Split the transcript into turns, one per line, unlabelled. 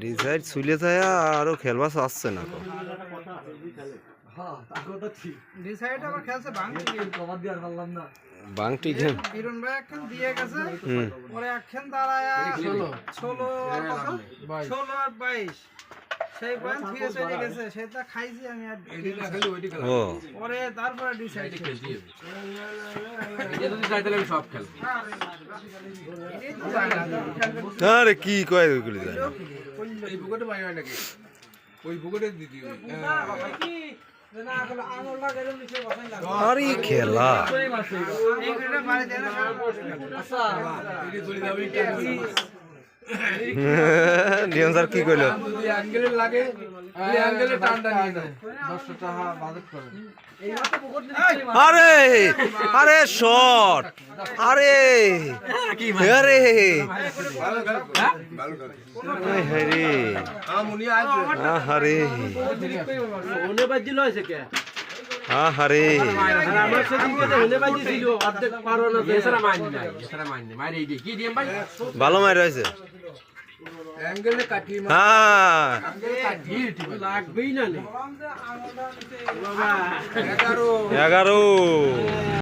decide চুলে যায় আরো খেলবা আসছে না তো বাংটি গেম
হিরণ ভাই একখান দিয়ে গেছে পরে একখান দাঁড়ায় 16 আর 22 সেই পয়েন্ট ফিরে চলে গেছে সেটা খাইছি আমি আর
ও
পরে তারপরে ডিসাইড
সব খেল
আরে কি কয় ওইগুলি যায় না
এই বুকেটে মাই হয় নাকি ওই বুকেটে দিদি
আরে খেলা নিয়ম স্যার কি কইলো আরে আরে শট আরে আরে হরে আরে আরে ভালো মার রয়েছে
লাগবেই না
11